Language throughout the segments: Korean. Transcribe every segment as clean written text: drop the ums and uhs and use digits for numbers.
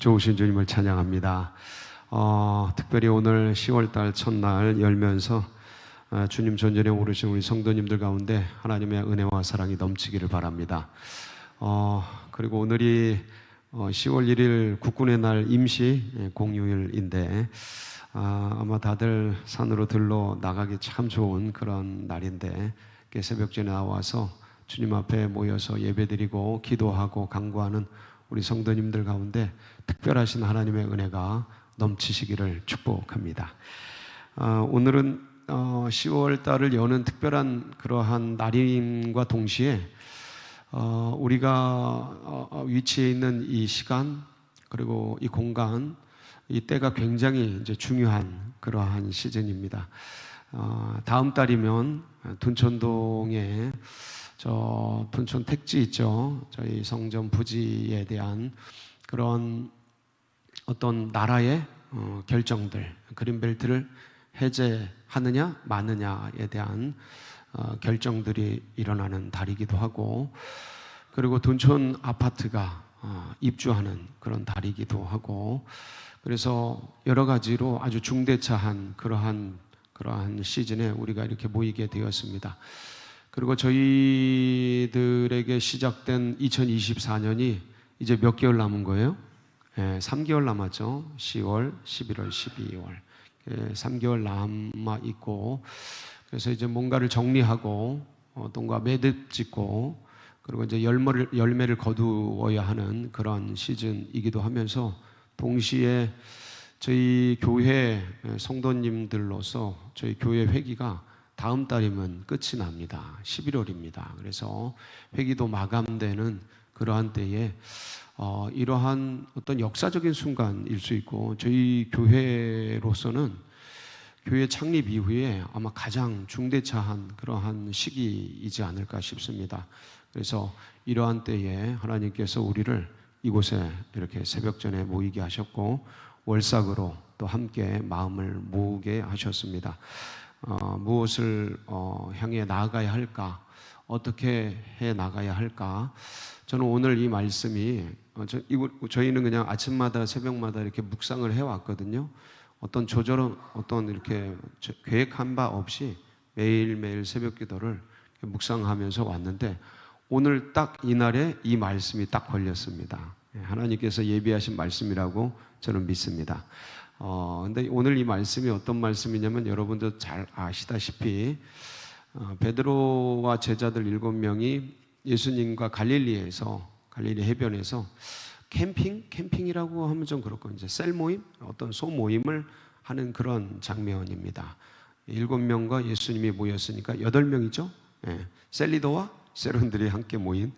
좋으신 주님을 찬양합니다. 특별히 오늘 10월달 첫날 열면서 주님 전전에 오르신 우리 성도님들 가운데 하나님의 은혜와 사랑이 넘치기를 바랍니다. 그리고 오늘이 10월 1일 국군의 날 임시 공휴일인데 아마 다들 산으로 들러 나가기 참 좋은 그런 날인데 새벽전에 나와서 주님 앞에 모여서 예배드리고 기도하고 간구하는 우리 성도님들 가운데 특별하신 하나님의 은혜가 넘치시기를 축복합니다. 오늘은 10월 달을 여는 특별한 그러한 날임과 동시에 우리가 위치해 있는 이 시간 그리고 이 공간 이 때가 굉장히 이제 중요한 그러한 시즌입니다. 다음 달이면 둔천동에 저 둔천 택지 있죠. 저희 성전 부지에 대한 그런 어떤 나라의 결정들, 그린벨트를 해제하느냐 마느냐에 대한 결정들이 일어나는 달이기도 하고, 그리고 둔천 아파트가 입주하는 그런 달이기도 하고, 그래서 여러 가지로 아주 중대차한 그러한 시즌에 우리가 이렇게 모이게 되었습니다. 그리고 저희들에게 시작된 2024년이 이제 몇 개월 남은 거예요? 3개월 남았죠. 10월, 11월, 12월 3개월 남아 있고, 그래서 이제 뭔가를 정리하고 뭔가 매듭 짓고 그리고 이제 열매를 거두어야 하는 그런 시즌이기도 하면서, 동시에 저희 교회 성도님들로서 저희 교회 회기가 다음 달이면 끝이 납니다. 11월입니다. 그래서 회기도 마감되는 그러한 때에 이러한 어떤 역사적인 순간일 수 있고, 저희 교회로서는 교회 창립 이후에 아마 가장 중대차한 그러한 시기이지 않을까 싶습니다. 그래서 이러한 때에 하나님께서 우리를 이곳에 이렇게 새벽전에 모이게 하셨고, 월삭으로 또 함께 마음을 모으게 하셨습니다. 무엇을 향해 나아가야 할까? 어떻게 해 나가야 할까? 저는 오늘 이 말씀이 저희는 그냥 아침마다 새벽마다 이렇게 묵상을 해왔거든요. 어떤 조절은 어떤 이렇게 계획한 바 없이 매일매일 새벽 기도를 묵상하면서 왔는데, 오늘 딱 이날에 이 말씀이 딱 걸렸습니다. 하나님께서 예비하신 말씀이라고 저는 믿습니다. 근데 오늘 이 말씀이 어떤 말씀이냐면, 여러분도 잘 아시다시피 베드로와 제자들 7명이 예수님과 갈릴리 해변에서 캠핑이라고 하면 좀 그렇고, 이제 셀 모임, 어떤 소 모임을 하는 그런 장면입니다. 7명과 예수님이 모였으니까 8명이죠. 셀리더와 세론들이 함께 모인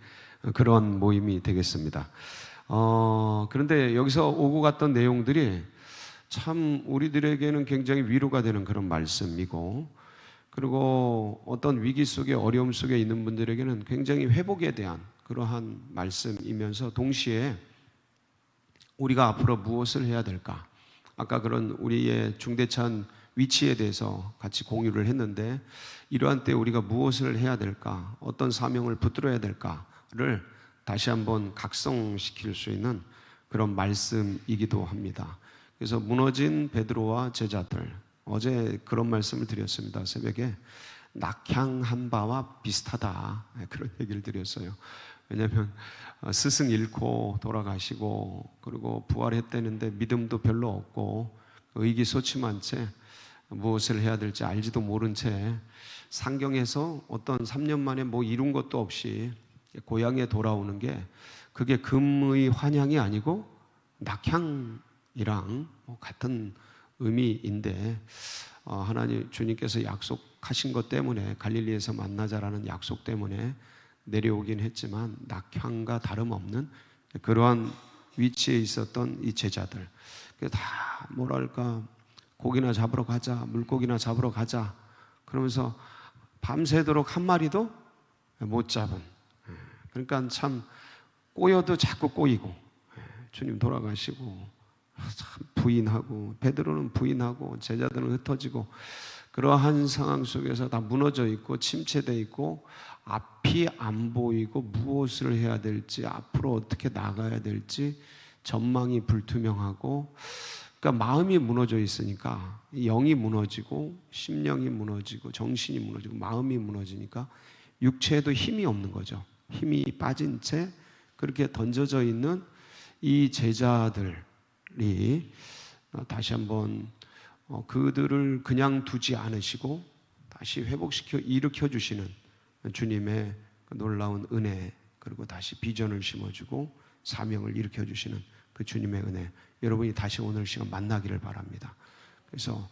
그런 모임이 되겠습니다. 그런데 여기서 오고 갔던 내용들이 참 우리들에게는 굉장히 위로가 되는 그런 말씀이고, 그리고 어떤 위기 속에 어려움 속에 있는 분들에게는 굉장히 회복에 대한 그러한 말씀이면서, 동시에 우리가 앞으로 무엇을 해야 될까? 아까 그런 우리의 중대차한 위치에 대해서 같이 공유를 했는데, 이러한 때 우리가 무엇을 해야 될까? 어떤 사명을 붙들어야 될까를 다시 한번 각성시킬 수 있는 그런 말씀이기도 합니다. 그래서 무너진 베드로와 제자들, 어제 그런 말씀을 드렸습니다. 새벽에 낙향한 바와 비슷하다, 그런 얘기를 드렸어요. 왜냐하면 스승 잃고 돌아가시고, 그리고 부활했다는데 믿음도 별로 없고 의기소침한 채 무엇을 해야 될지 알지도 모른 채 상경에서 어떤 3년 만에 뭐 이룬 것도 없이 고향에 돌아오는 게, 그게 금의 환향이 아니고 낙향이랑 같은 의미인데, 하나님 주님께서 약속하신 것 때문에, 갈릴리에서 만나자라는 약속 때문에 내려오긴 했지만 낙향과 다름없는 그러한 위치에 있었던 이 제자들, 다 뭐랄까 고기나 잡으러 가자, 물고기나 잡으러 가자 그러면서 밤새도록 한 마리도 못 잡은, 그러니까 참 꼬여도 자꾸 꼬이고, 주님 돌아가시고 참 부인하고, 베드로는 부인하고 제자들은 흩어지고, 그러한 상황 속에서 다 무너져 있고 침체되어 있고, 앞이 안 보이고 무엇을 해야 될지, 앞으로 어떻게 나가야 될지 전망이 불투명하고, 그러니까 마음이 무너져 있으니까 영이 무너지고 심령이 무너지고 정신이 무너지고 마음이 무너지니까 육체에도 힘이 없는 거죠. 힘이 빠진 채 그렇게 던져져 있는 이 제자들이 다시 한번 그들을 그냥 두지 않으시고 다시 회복시켜 일으켜 주시는 주님의 놀라운 은혜, 그리고 다시 비전을 심어주고 사명을 일으켜 주시는 그 주님의 은혜, 여러분이 다시 오늘 시간 만나기를 바랍니다. 그래서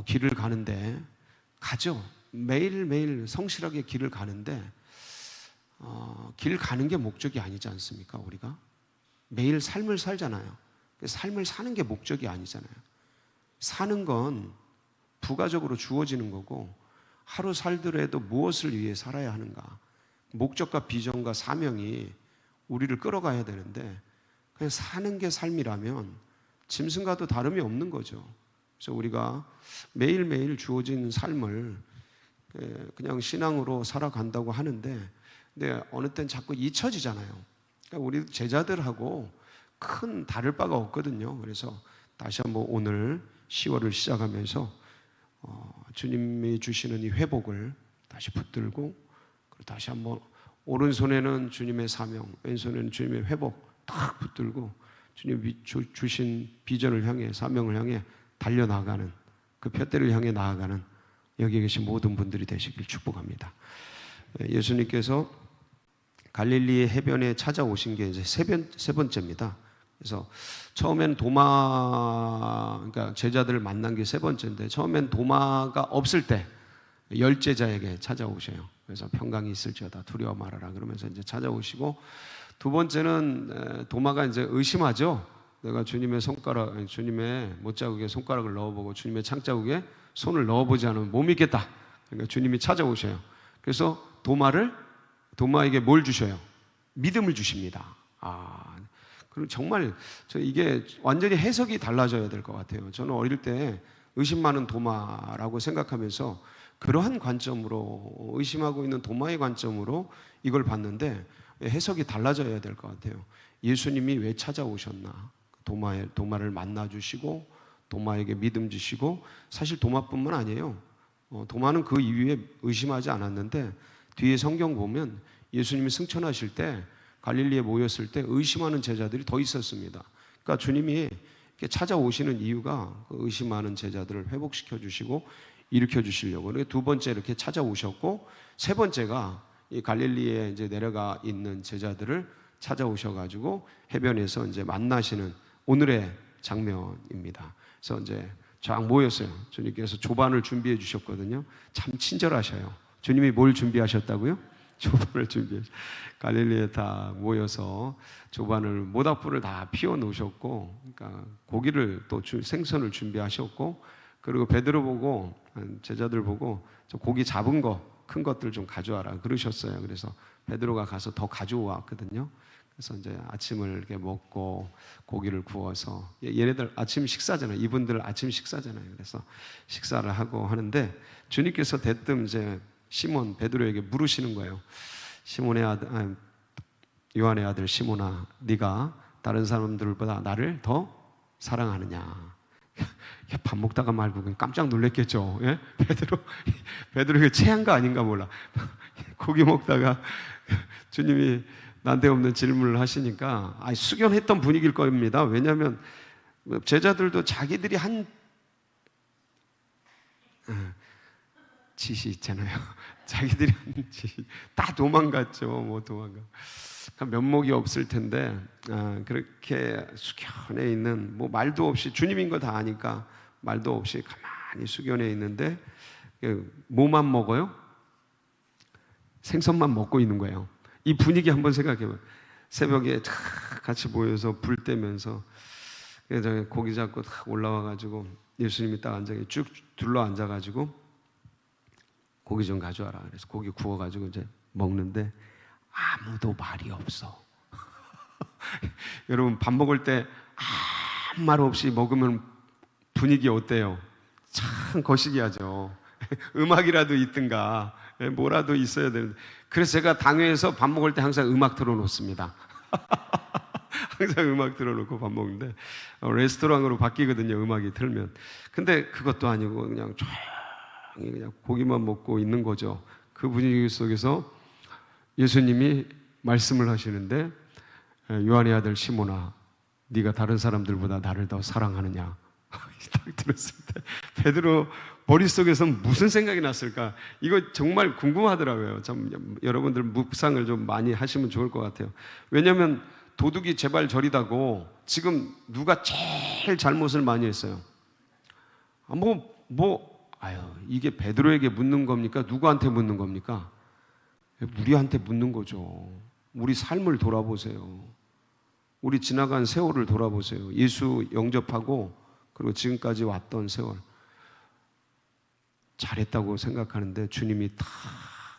길을 가는데 가죠. 매일매일 성실하게 길을 가는데 길 가는 게 목적이 아니지 않습니까? 우리가 매일 삶을 살잖아요. 삶을 사는 게 목적이 아니잖아요. 사는 건 부가적으로 주어지는 거고, 하루 살더라도 무엇을 위해 살아야 하는가, 목적과 비전과 사명이 우리를 끌어가야 되는데 그냥 사는 게 삶이라면 짐승과도 다름이 없는 거죠. 그래서 우리가 매일매일 주어진 삶을 그냥 신앙으로 살아간다고 하는데, 근데 어느 땐 자꾸 잊혀지잖아요. 그러니까 우리 제자들하고 큰 다를 바가 없거든요. 그래서 다시 한번 오늘 10월을 시작하면서 주님이 주시는 이 회복을 다시 붙들고, 그리고 다시 한번 오른손에는 주님의 사명, 왼손에는 주님의 회복 딱 붙들고 주님이 주신 비전을 향해, 사명을 향해 달려나가는, 그 푯대를 향해 나아가는 여기 계신 모든 분들이 되시길 축복합니다. 예수님께서 갈릴리의 해변에 찾아오신 게 이제 세 번째입니다. 그래서 처음엔 그러니까 제자들을 만난 게 세 번째인데, 처음엔 도마가 없을 때 열 제자에게 찾아오셔요. 그래서 평강이 있을지어다 두려워 말아라 그러면서 이제 찾아오시고, 두 번째는 도마가 이제 의심하죠. 내가 주님의 못자국에 손가락을 넣어보고 주님의 창자국에 손을 넣어보지 않으면 못 믿겠다. 그러니까 주님이 찾아오셔요. 그래서 도마에게 뭘 주셔요? 믿음을 주십니다. 그리고 정말 이게 완전히 해석이 달라져야 될 것 같아요. 저는 어릴 때 의심 많은 도마라고 생각하면서 그러한 관점으로, 의심하고 있는 도마의 관점으로 이걸 봤는데 해석이 달라져야 될 것 같아요. 예수님이 왜 찾아오셨나? 도마를 만나주시고 도마에게 믿음 주시고, 사실 도마뿐만 아니에요. 도마는 그 이후에 의심하지 않았는데 뒤에 성경 보면 예수님이 승천하실 때 갈릴리에 모였을 때 의심하는 제자들이 더 있었습니다. 그러니까 주님이 이렇게 찾아오시는 이유가 그 의심하는 제자들을 회복시켜 주시고 일으켜 주시려고. 두 번째 이렇게 찾아오셨고, 세 번째가 이 갈릴리에 이제 내려가 있는 제자들을 찾아오셔가지고 해변에서 이제 만나시는 오늘의 장면입니다. 그래서 이제 쫙 모였어요. 주님께서 조반을 준비해 주셨거든요. 참 친절하셔요. 주님이 뭘 준비하셨다고요? 조반을 준비하셨어요. 갈릴리에 다 모여서 조반을, 모닥불을 다 피워 놓으셨고, 그러니까 고기를 또 생선을 준비하셨고, 그리고 베드로 보고, 제자들 보고 저 고기 잡은 거, 큰 것들 좀 가져와라 그러셨어요. 그래서 베드로가 가서 더 가져왔거든요. 그래서 이제 아침을 이렇게 먹고 고기를 구워서, 얘네들 아침 식사잖아요. 이분들 아침 식사잖아요. 그래서 식사를 하고 하는데 주님께서 대뜸 이제 시몬 베드로에게 물으시는 거예요. 요한의 아들 시몬아, 네가 다른 사람들보다 나를 더 사랑하느냐? 밥 먹다가 말고 그냥 깜짝 놀랐겠죠. 예? 베드로가 체한 거 아닌가 몰라. 고기 먹다가 주님이 난데없는 질문을 하시니까 숙연했던 분위기일 겁니다. 왜냐하면 제자들도 자기들이 한 짓이 있잖아요. 자기들이 한 짓이 다 도망갔죠. 도망가. 면목이 없을 텐데 그렇게 숙연해 있는, 말도 없이, 주님인 거 다 아니까 말도 없이 가만히 숙연해 있는데 뭐만 먹어요? 생선만 먹고 있는 거예요. 이 분위기 한번 생각해봐요. 새벽에 같이 모여서 불 떼면서 고기 잡고 올라와가지고 예수님이 딱 쭉 둘러 앉아가지고 고기 좀 가져와라. 그래서 고기 구워가지고 이제 먹는데 아무도 말이 없어. 여러분, 밥 먹을 때 아무 말 없이 먹으면 분위기 어때요? 참 거시기하죠. 음악이라도 있든가 뭐라도 있어야 되는데, 그래서 제가 당회에서 밥 먹을 때 항상 음악 틀어놓습니다. 항상 음악 틀어놓고 밥 먹는데 레스토랑으로 바뀌거든요, 음악이 틀면. 근데 그것도 아니고 그냥 조용히 그냥 고기만 먹고 있는 거죠. 그 분위기 속에서 예수님이 말씀을 하시는데, 요한의 아들 시몬아, 네가 다른 사람들보다 나를 더 사랑하느냐? 딱 들었을 때 베드로 머릿속에서 무슨 생각이 났을까? 이거 정말 궁금하더라고요. 참 여러분들 묵상을 좀 많이 하시면 좋을 것 같아요. 왜냐하면 도둑이 제발 저리다고 지금 누가 제일 잘못을 많이 했어요? 이게 베드로에게 묻는 겁니까? 누구한테 묻는 겁니까? 우리한테 묻는 거죠. 우리 삶을 돌아보세요. 우리 지나간 세월을 돌아보세요. 예수 영접하고 그리고 지금까지 왔던 세월. 잘했다고 생각하는데 주님이 다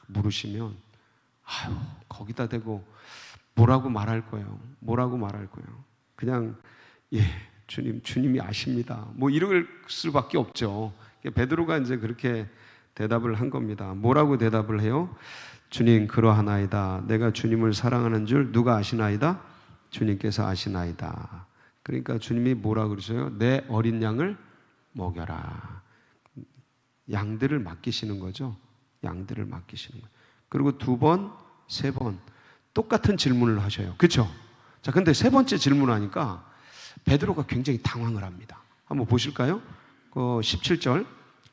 물으시면 거기다 대고 뭐라고 말할 거예요? 뭐라고 말할 거예요? 그냥 주님이 아십니다. 뭐 이럴 수밖에 없죠. 베드로가 이제 그렇게 대답을 한 겁니다. 뭐라고 대답을 해요? 주님 그러하나이다. 내가 주님을 사랑하는 줄 누가 아시나이다? 주님께서 아시나이다. 그러니까 주님이 뭐라 그러세요? 내 어린 양을 먹여라. 양들을 맡기시는 거죠. 양들을 맡기시는 거예요. 그리고 2번, 3번 똑같은 질문을 하셔요. 그렇죠? 자, 근데 3번째 질문하니까 베드로가 굉장히 당황을 합니다. 한번 보실까요? 17절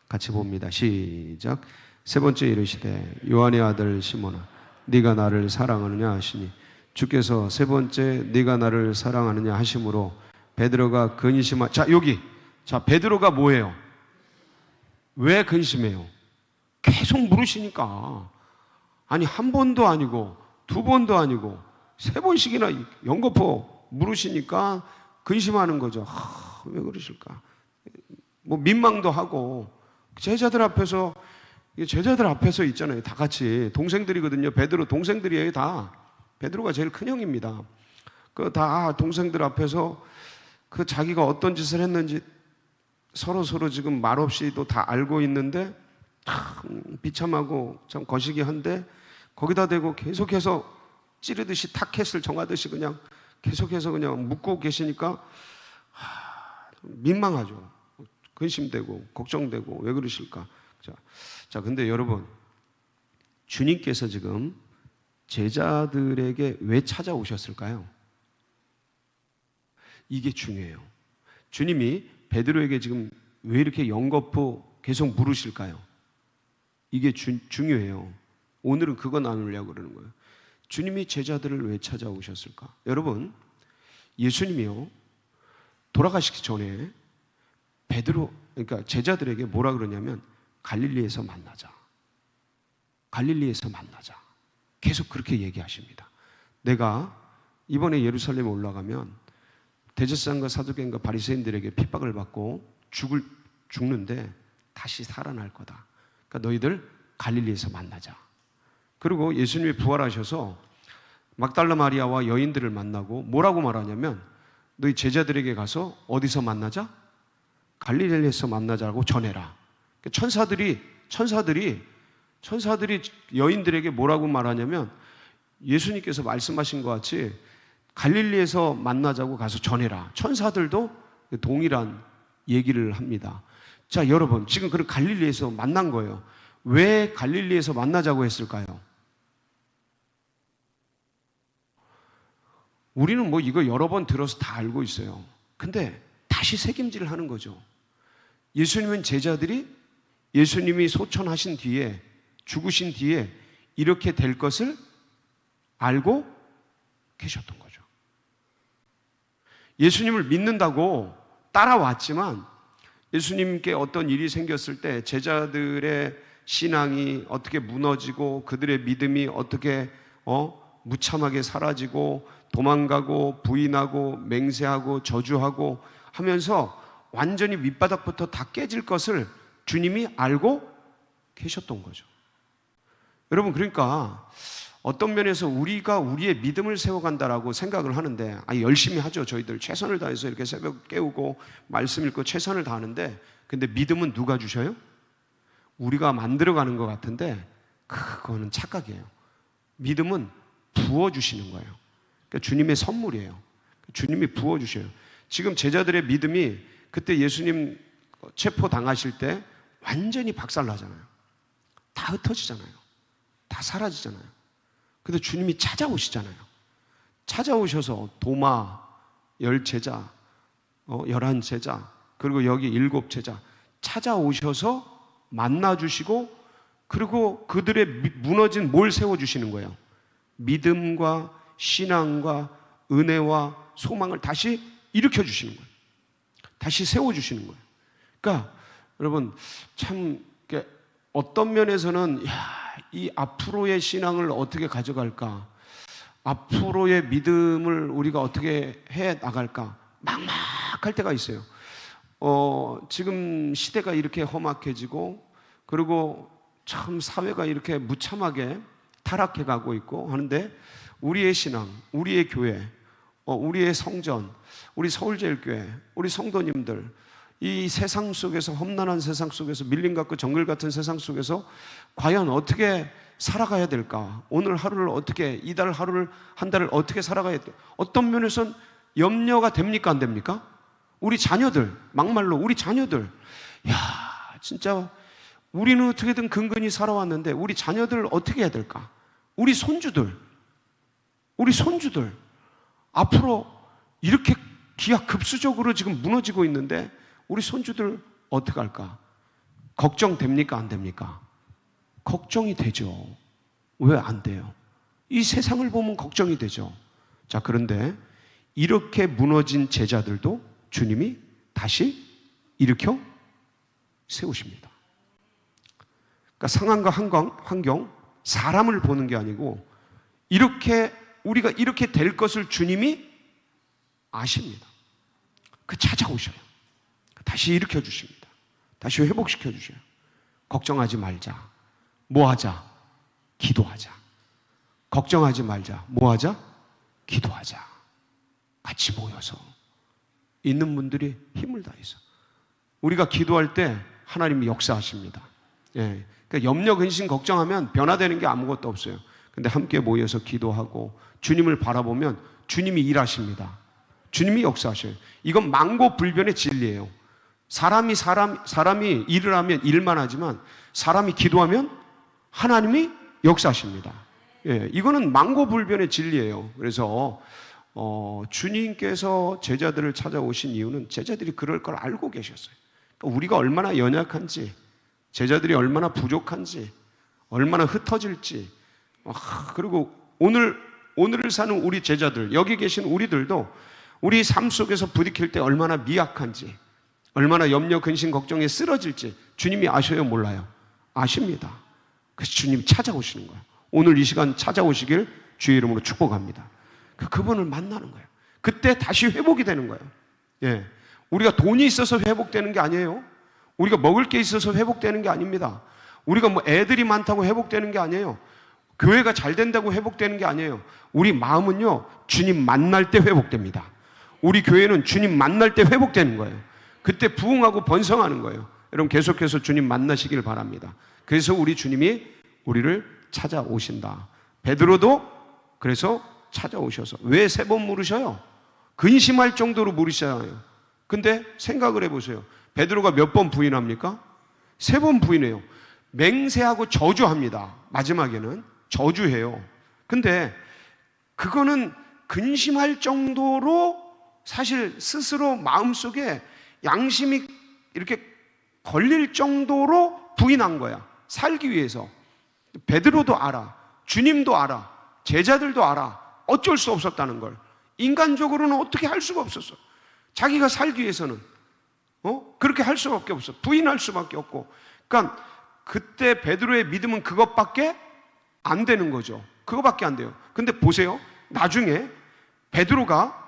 같이 봅니다. 시작. 3번째 이르시되 요한의 아들 시몬아 네가 나를 사랑하느냐 하시니 주께서 3번째 네가 나를 사랑하느냐 하심으로 베드로가 근심하. 자, 베드로가 뭐예요? 왜 근심해요? 계속 물으시니까. 아니, 한 번도 아니고 2번도 아니고 3번씩이나 연거푸 물으시니까 근심하는 거죠. 왜 그러실까? 뭐 민망도 하고 제자들 앞에서 있잖아요. 다 같이 동생들이거든요. 베드로 동생들이에요. 다 베드로가 제일 큰 형입니다. 그 다 동생들 앞에서 그 자기가 어떤 짓을 했는지 서로 지금 말없이도 다 알고 있는데 참 비참하고 참 거시기한데 거기다 대고 계속해서 찌르듯이 타켓을 정하듯이 그냥 계속해서 그냥 묻고 계시니까 민망하죠. 근심되고 걱정되고 왜 그러실까? 자, 근데 여러분 주님께서 지금 제자들에게 왜 찾아오셨을까요? 이게 중요해요. 주님이 베드로에게 지금 왜 이렇게 연거푸 계속 물으실까요? 이게 중요해요. 오늘은 그거 나누려고 그러는 거예요. 주님이 제자들을 왜 찾아오셨을까? 여러분, 예수님이요 돌아가시기 전에 그러니까 제자들에게 뭐라 그러냐면 갈릴리에서 만나자. 갈릴리에서 만나자. 계속 그렇게 얘기하십니다. 내가 이번에 예루살렘에 올라가면 대제사장과 사두개인과 바리새인들에게 핍박을 받고 죽는데 다시 살아날 거다. 그러니까 너희들 갈릴리에서 만나자. 그리고 예수님이 부활하셔서 막달라 마리아와 여인들을 만나고 뭐라고 말하냐면 너희 제자들에게 가서 어디서 만나자? 갈릴리에서 만나자고 전해라. 천사들이 여인들에게 뭐라고 말하냐면 예수님께서 말씀하신 것 같이 갈릴리에서 만나자고 가서 전해라. 천사들도 동일한 얘기를 합니다. 자, 여러분 지금 그런 갈릴리에서 만난 거예요. 왜 갈릴리에서 만나자고 했을까요? 우리는 뭐 이거 여러 번 들어서 다 알고 있어요. 근데 다시 새김질을 하는 거죠. 예수님은 제자들이 예수님이 소천하신 뒤에 죽으신 뒤에 이렇게 될 것을 알고 계셨던 거죠. 예수님을 믿는다고 따라왔지만 예수님께 어떤 일이 생겼을 때 제자들의 신앙이 어떻게 무너지고 그들의 믿음이 어떻게 무참하게 사라지고 도망가고 부인하고 맹세하고 저주하고 하면서 완전히 밑바닥부터 다 깨질 것을 주님이 알고 계셨던 거죠. 여러분, 그러니까 어떤 면에서 우리가 우리의 믿음을 세워간다라고 생각을 하는데 열심히 하죠. 저희들 최선을 다해서 이렇게 새벽 깨우고 말씀 읽고 최선을 다하는데 근데 믿음은 누가 주셔요? 우리가 만들어가는 것 같은데 그거는 착각이에요. 믿음은 부어주시는 거예요. 그러니까 주님의 선물이에요. 주님이 부어주셔요. 지금 제자들의 믿음이 그때 예수님 체포 당하실 때 완전히 박살나잖아요. 다 흩어지잖아요. 다 사라지잖아요. 근데 주님이 찾아오시잖아요. 찾아오셔서 도마 10제자, 11제자, 그리고 여기 7제자 찾아오셔서 만나주시고, 그리고 그들의 무너진 뭘 세워주시는 거예요? 믿음과 신앙과 은혜와 소망을 다시 일으켜주시는 거예요. 다시 세워주시는 거예요. 그러니까 여러분, 참 어떤 면에서는 이 앞으로의 신앙을 어떻게 가져갈까, 앞으로의 믿음을 우리가 어떻게 해 나갈까 막막할 때가 있어요. 지금 시대가 이렇게 험악해지고, 그리고 참 사회가 이렇게 무참하게 타락해 가고 있고 하는데, 우리의 신앙, 우리의 교회, 우리의 성전, 우리 서울제일교회, 우리 성도님들, 이 세상 속에서, 험난한 세상 속에서, 밀림 같고 정글 같은 세상 속에서 과연 어떻게 살아가야 될까? 오늘 하루를 어떻게, 이달 하루를, 한 달을 어떻게 살아가야 될까? 어떤 면에서는 염려가 됩니까? 안 됩니까? 우리 자녀들, 막말로 우리 자녀들, 진짜 우리는 어떻게든 근근히 살아왔는데 우리 자녀들 어떻게 해야 될까? 우리 손주들 앞으로 이렇게 기하급수적으로 지금 무너지고 있는데 우리 손주들 어떻게 할까? 걱정됩니까? 안 됩니까? 걱정이 되죠. 왜 안 돼요? 이 세상을 보면 걱정이 되죠. 자, 그런데 이렇게 무너진 제자들도 주님이 다시 일으켜 세우십니다. 그러니까 상황과 환경, 사람을 보는 게 아니고, 우리가 이렇게 될 것을 주님이 아십니다. 찾아오셔요. 다시 일으켜 주십니다. 다시 회복시켜 주셔요. 걱정하지 말자. 뭐 하자? 기도하자. 걱정하지 말자. 뭐 하자? 기도하자. 같이 모여서 있는 분들이 힘을 다해서 우리가 기도할 때 하나님이 역사하십니다. 그러니까 염려, 근심, 걱정하면 변화되는 게 아무것도 없어요. 근데 함께 모여서 기도하고 주님을 바라보면 주님이 일하십니다. 주님이 역사하셔요. 이건 만고불변의 진리예요. 사람이 일을 하면 일만 하지만 사람이 기도하면 하나님이 역사하십니다. 이거는 만고불변의 진리예요. 그래서 주님께서 제자들을 찾아오신 이유는 제자들이 그럴 걸 알고 계셨어요. 그러니까 우리가 얼마나 연약한지, 제자들이 얼마나 부족한지, 얼마나 흩어질지, 그리고 오늘을 사는 우리 제자들, 여기 계신 우리들도 우리 삶 속에서 부딪힐 때 얼마나 미약한지, 얼마나 염려, 근심, 걱정에 쓰러질지 주님이 아셔요? 몰라요? 아십니다. 그래서 주님이 찾아오시는 거예요. 오늘 이 시간 찾아오시길 주의 이름으로 축복합니다. 그분을 만나는 거예요. 그때 다시 회복이 되는 거예요. 우리가 돈이 있어서 회복되는 게 아니에요. 우리가 먹을 게 있어서 회복되는 게 아닙니다. 우리가 뭐 애들이 많다고 회복되는 게 아니에요. 교회가 잘 된다고 회복되는 게 아니에요. 우리 마음은요, 주님 만날 때 회복됩니다. 우리 교회는 주님 만날 때 회복되는 거예요. 그때 부흥하고 번성하는 거예요. 여러분, 계속해서 주님 만나시길 바랍니다. 그래서 우리 주님이 우리를 찾아오신다. 베드로도 그래서 찾아오셔서, 왜 3번 물으셔요? 근심할 정도로 물으시잖아요. 근데 생각을 해보세요. 베드로가 몇 번 부인합니까? 3번 부인해요. 맹세하고 저주합니다. 마지막에는 저주해요. 근데 그거는 근심할 정도로 사실 스스로 마음속에 양심이 이렇게 걸릴 정도로 부인한 거야. 살기 위해서. 베드로도 알아. 주님도 알아. 제자들도 알아. 어쩔 수 없었다는 걸. 인간적으로는 어떻게 할 수가 없었어. 자기가 살기 위해서는 그렇게 할 수밖에 없어. 부인할 수밖에 없고. 그러니까 그때 베드로의 믿음은 그것밖에 안 되는 거죠. 그것밖에 안 돼요. 근데 보세요. 나중에 베드로가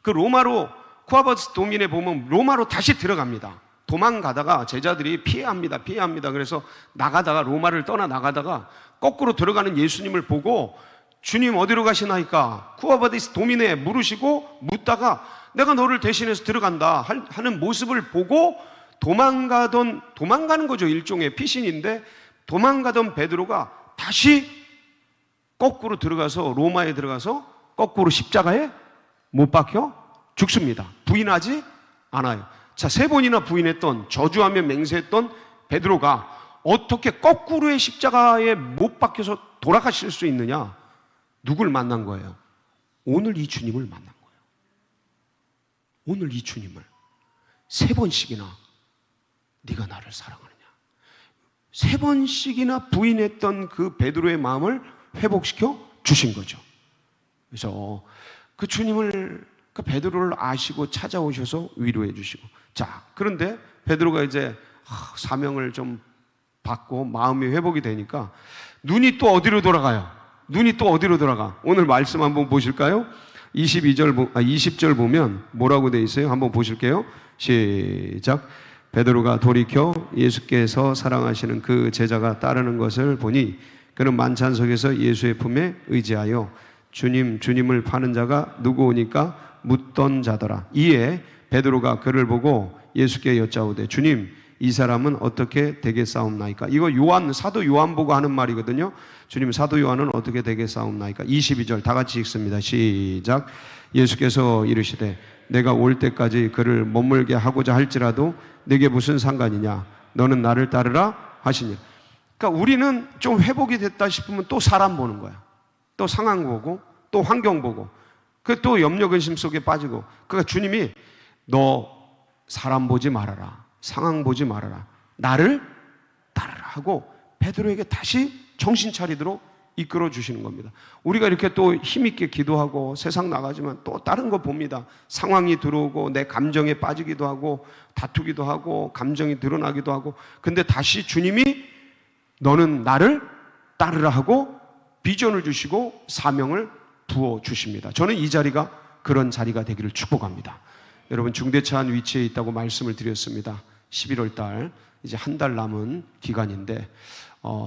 그 로마로, 쿠아바스 도민에 보면 로마로 다시 들어갑니다. 도망가다가 제자들이 피해합니다. 그래서 로마를 떠나 나가다가 거꾸로 들어가는 예수님을 보고, 주님 어디로 가시나이까? 쿠아바디스 도민에 물으시고, 묻다가 내가 너를 대신해서 들어간다 하는 모습을 보고 도망가는 거죠. 일종의 피신인데, 도망가던 베드로가 다시 거꾸로 들어가서, 로마에 들어가서 거꾸로 십자가에 못 박혀 죽습니다. 부인하지 않아요. 자, 3번이나 부인했던, 저주하며 맹세했던 베드로가 어떻게 거꾸로의 십자가에 못 박혀서 돌아가실 수 있느냐? 누굴 만난 거예요? 오늘 이 주님을 만난 거예요. 오늘 이 주님을 3번씩이나 네가 나를 사랑하느냐? 3번씩이나 부인했던 그 베드로의 마음을 회복시켜 주신 거죠. 그래서 그 주님을, 그 베드로를 아시고 찾아오셔서 위로해 주시고, 자, 그런데 베드로가 이제 사명을 좀 받고 마음이 회복이 되니까 눈이 또 어디로 돌아가요? 눈이 또 어디로 돌아가? 오늘 말씀 한번 보실까요? 20절 보면 뭐라고 돼 있어요? 한번 보실게요. 시작. 베드로가 돌이켜 예수께서 사랑하시는 그 제자가 따르는 것을 보니 그는 만찬석에서 예수의 품에 의지하여 주님을 파는 자가 누구오니까 묻던 자더라. 이에 베드로가 그를 보고 예수께 여짜오되 주님, 이 사람은 어떻게 되겠사옵나이까? 이거 사도 요한 보고 하는 말이거든요. 주님, 사도 요한은 어떻게 되겠사옵나이까? 22절 다 같이 읽습니다. 시작. 예수께서 이르시되 내가 올 때까지 그를 머물게 하고자 할지라도 내게 무슨 상관이냐? 너는 나를 따르라 하시니. 그러니까 우리는 좀 회복이 됐다 싶으면 또 사람 보는 거야. 또 상황 보고, 또 환경 보고, 그 또 염려 근심 속에 빠지고. 그러니까 주님이 너 사람 보지 말아라, 상황 보지 말아라, 나를 따르라 하고 베드로에게 다시 정신 차리도록 이끌어 주시는 겁니다. 우리가 이렇게 또 힘있게 기도하고 세상 나가지만 또 다른 거 봅니다. 상황이 들어오고 내 감정에 빠지기도 하고 다투기도 하고 감정이 드러나기도 하고, 근데 다시 주님이 너는 나를 따르라 하고 비전을 주시고 사명을 부어 주십니다. 저는 이 자리가 그런 자리가 되기를 축복합니다. 여러분, 중대차한 위치에 있다고 말씀을 드렸습니다. 11월 달 이제 한 달 남은 기간인데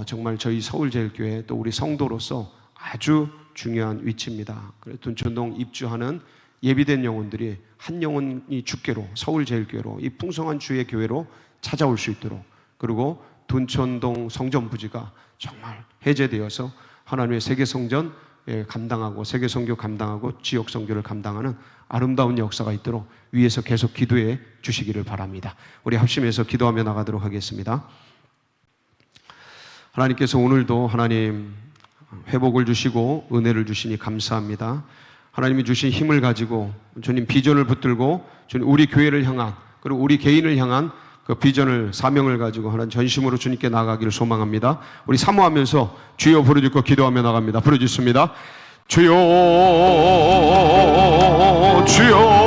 정말 저희 서울제일교회 또 우리 성도로서 아주 중요한 위치입니다. 둔촌동 입주하는 예비된 영혼들이 한 영혼이 주께로, 서울제일교회로, 이 풍성한 주의 교회로 찾아올 수 있도록, 그리고 둔촌동 성전부지가 정말 해제되어서 하나님의 세계성전 감당하고 세계선교 감당하고 지역선교를 감당하는 아름다운 역사가 있도록 위에서 계속 기도해 주시기를 바랍니다. 우리 합심해서 기도하며 나가도록 하겠습니다. 하나님께서 오늘도 하나님 회복을 주시고 은혜를 주시니 감사합니다. 하나님이 주신 힘을 가지고 주님 비전을 붙들고 주님 우리 교회를 향한, 그리고 우리 개인을 향한 그 비전을, 사명을 가지고 하나님 전심으로 주님께 나가기를 소망합니다. 우리 사모하면서 주여 부르짖고 기도하며 나갑니다. 부르짖습니다. 주여, 주여.